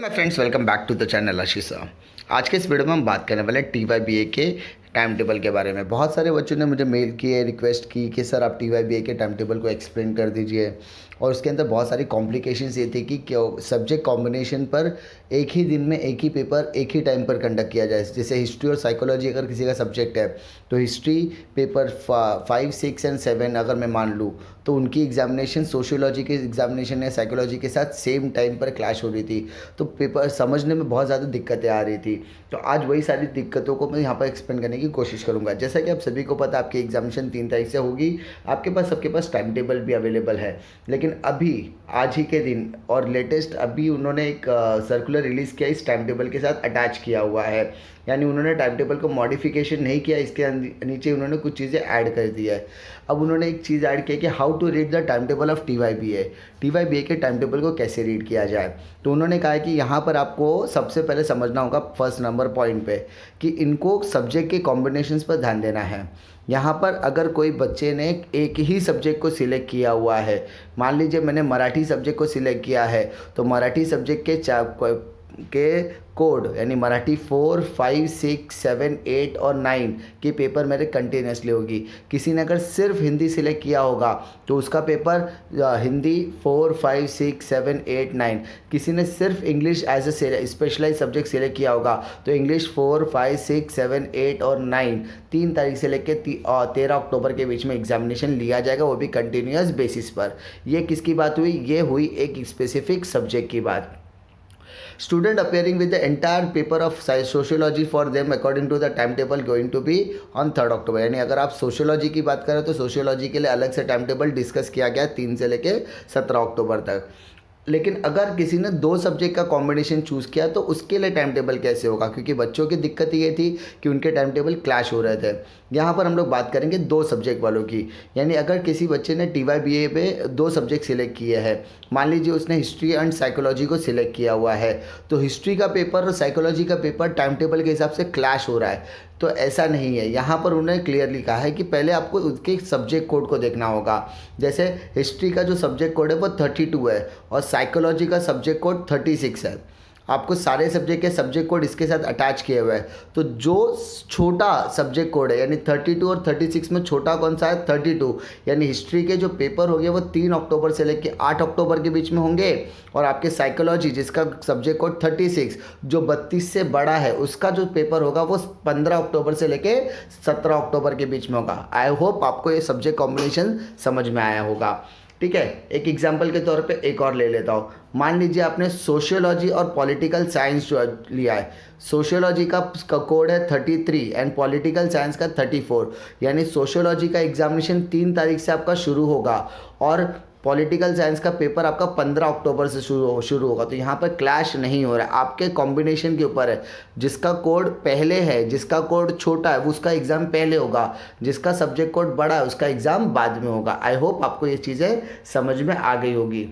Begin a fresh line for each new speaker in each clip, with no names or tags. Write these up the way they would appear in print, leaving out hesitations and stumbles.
Hi friends, welcome back to the channel Ashisha. आज के इस वीडियो में हम बात करने वाले हैं TYBA के टाइम टेबल के बारे में। बहुत सारे बच्चों ने मुझे मेल किए, रिक्वेस्ट की कि सर आप TYBA के टाइम टेबल को एक्सप्लेन कर दीजिए। और उसके अंदर बहुत सारी कॉम्प्लिकेशंस ये थी कि क्यों सब्जेक्ट कॉम्बिनेशन पर एक ही दिन में एक ही पेपर एक ही टाइम पर कंडक्ट किया जाए। जैसे हिस्ट्री और साइकोलॉजी अगर किसी का सब्जेक्ट है तो हिस्ट्री पेपर 5, 6 एंड 7 अगर मैं मान लूँ तो उनकी एग्जामिनेशन सोशियोलॉजी के एग्जामिनेशन या साइकोलॉजी के साथ सेम टाइम पर क्लैश हो रही थी, तो पेपर समझने में बहुत ज़्यादा दिक्कतें आ रही थी। तो आज वही सारी दिक्कतों को मैं यहाँ पर एक्सप्लेन करने की कोशिश करूँगा। जैसा कि आप सभी को पता, आपकी एग्जामिनेशन 3 तारीख से होगी। आपके पास सबके पास टाइम टेबल भी अवेलेबल है, लेकिन अभी आज ही के दिन और लेटेस्ट अभी उन्होंने एक सर्कुलर रिलीज़ किया, इस टाइम टेबल के साथ अटैच किया हुआ है। यानी उन्होंने टाइम टेबल को मॉडिफिकेशन नहीं किया, इसके नीचे उन्होंने कुछ चीज़ें ऐड कर दी है। अब उन्होंने एक चीज़ ऐड की कि how to read the time table of TYBA के टाइम टेबल को कैसे रीड किया जाए। तो उन्होंने कहा है कि यहाँ पर आपको सबसे पहले समझना होगा फर्स्ट नंबर पॉइंट पे कि इनको सब्जेक्ट के कॉम्बिनेशंस पर ध्यान देना है। यहाँ पर अगर कोई बच्चे ने एक ही सब्जेक्ट को सिलेक्ट किया हुआ है, मान लीजिए मैंने मराठी सब्जेक्ट को सिलेक्ट किया है, तो मराठी सब्जेक्ट के कोड यानी मराठी 4, 5, 6, 7, 8 और 9 की पेपर मेरे कंटिन्यूसली होगी। किसी ने अगर सिर्फ हिंदी सिलेक्ट किया होगा तो उसका पेपर हिंदी 4, 5, 6, 7, 8, 9। किसी ने सिर्फ English as a specialise subject select किया होगा तो इंग्लिश 4, 5, 6, 7, 8 और 9 3 तारीख से लेकर 13 अक्टूबर के बीच में एग्जामिनेशन लिया जाएगा, वो भी कंटिन्यूस बेसिस पर। ये किसकी बात हुई? ये हुई एक स्पेसिफिक सब्जेक्ट की बात। Student appearing with the entire paper of sociology for them according to the timetable going to be on 3rd October। यानी अगर आप सोशियोलॉजी की बात करें तो सोशियोलॉजी के लिए अलग से टाइम टेबल डिस्कस किया गया 3 से लेके 17 अक्टूबर तक। लेकिन अगर किसी ने 2 सब्जेक्ट का कॉम्बिनेशन चूज़ किया तो उसके लिए टाइम टेबल कैसे होगा? क्योंकि बच्चों की दिक्कत ये थी कि उनके टाइम टेबल क्लैश हो रहे थे। यहाँ पर हम लोग बात करेंगे 2 सब्जेक्ट वालों की। यानी अगर किसी बच्चे ने TYBA पे 2 सब्जेक्ट सिलेक्ट किए हैं, मान लीजिए उसने हिस्ट्री एंड साइकोलॉजी को सिलेक्ट किया हुआ है, तो हिस्ट्री का पेपर और साइकोलॉजी का पेपर टाइम टेबल के हिसाब से क्लैश हो रहा है। तो ऐसा नहीं है, यहाँ पर उन्होंने क्लियरली कहा है कि पहले आपको उसके सब्जेक्ट कोड को देखना होगा। जैसे हिस्ट्री का जो सब्जेक्ट कोड है वो 32 है और साइकोलॉजी का सब्जेक्ट कोड 36 है। आपको सारे सब्जेक्ट के सब्जेक्ट कोड इसके साथ अटैच किए हुए हैं। तो जो छोटा सब्जेक्ट कोड है यानी 32 और 36 में छोटा कौन सा है? 32। यानी हिस्ट्री के जो पेपर होंगे वो 3 अक्टूबर से लेकर 8 अक्टूबर के बीच में होंगे। और आपके साइकोलॉजी जिसका सब्जेक्ट कोड 36 जो 32 से बड़ा है, उसका जो पेपर होगा वो 15 अक्टूबर से लेके 17 अक्टूबर के बीच में होगा। आई होप आपको ये सब्जेक्ट कॉम्बिनेशन समझ में आया होगा। ठीक है, एक एग्जाम्पल के तौर पे एक और ले लेता हूँ। मान लीजिए आपने सोशियोलॉजी और पॉलिटिकल साइंस जो लिया है, सोशियोलॉजी का कोड है 33 एंड पॉलिटिकल साइंस का 34। यानी सोशियोलॉजी का एग्जामिनेशन 3 तारीख से आपका शुरू होगा और पॉलिटिकल साइंस का पेपर आपका 15 अक्टूबर से शुरू होगा। तो यहाँ पर क्लैश नहीं हो रहा है, आपके कॉम्बिनेशन के ऊपर है। जिसका कोड पहले है, जिसका कोड छोटा है, वो उसका एग्ज़ाम पहले होगा, जिसका सब्जेक्ट कोड बड़ा है उसका एग्ज़ाम बाद में होगा। आई होप आपको ये चीज़ें समझ में आ गई होगी।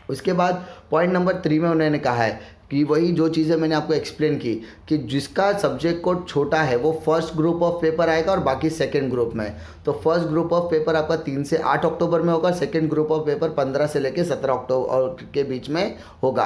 उसके बाद पॉइंट नंबर 3 में उन्होंने कहा है कि वही जो चीज़ें मैंने आपको एक्सप्लेन की कि जिसका सब्जेक्ट कोड छोटा है वो फर्स्ट ग्रुप ऑफ पेपर आएगा और बाकी सेकंड ग्रुप में। तो फर्स्ट ग्रुप ऑफ पेपर आपका 3 से 8 अक्टूबर में होगा, सेकंड ग्रुप ऑफ पेपर 15 से लेकर 17 अक्टूबर के बीच में होगा।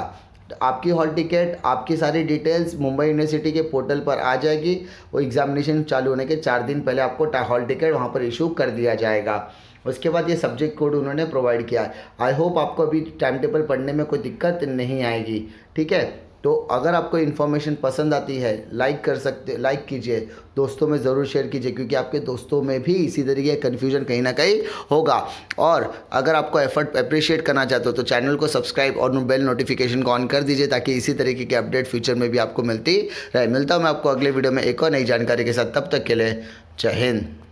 तो आपकी हॉल टिकट, आपकी सारी डिटेल्स मुंबई यूनिवर्सिटी के पोर्टल पर आ जाएगी। वो एग्जामिनेशन चालू होने के 4 दिन पहले आपको हॉल टिकट वहाँ पर इशू कर दिया जाएगा। उसके बाद ये सब्जेक्ट कोड उन्होंने प्रोवाइड किया है। आई होप आपको अभी टाइम टेबल पढ़ने में कोई दिक्कत नहीं आएगी। ठीक है, तो अगर आपको इन्फॉर्मेशन पसंद आती है लाइक कीजिए, दोस्तों में ज़रूर शेयर कीजिए, क्योंकि आपके दोस्तों में भी इसी तरीके का कन्फ्यूजन कहीं ना कहीं होगा। और अगर आपको एफर्ट अप्रिशिएट करना चाहते हो तो चैनल को सब्सक्राइब और बेल नोटिफिकेशन को ऑन कर दीजिए ताकि इसी तरीके के अपडेट फ्यूचर में भी आपको मिलती रहे। मिलता हूँ मैं आपको अगले वीडियो में एक और नई जानकारी के साथ, तब तक के लिए जय हिंद।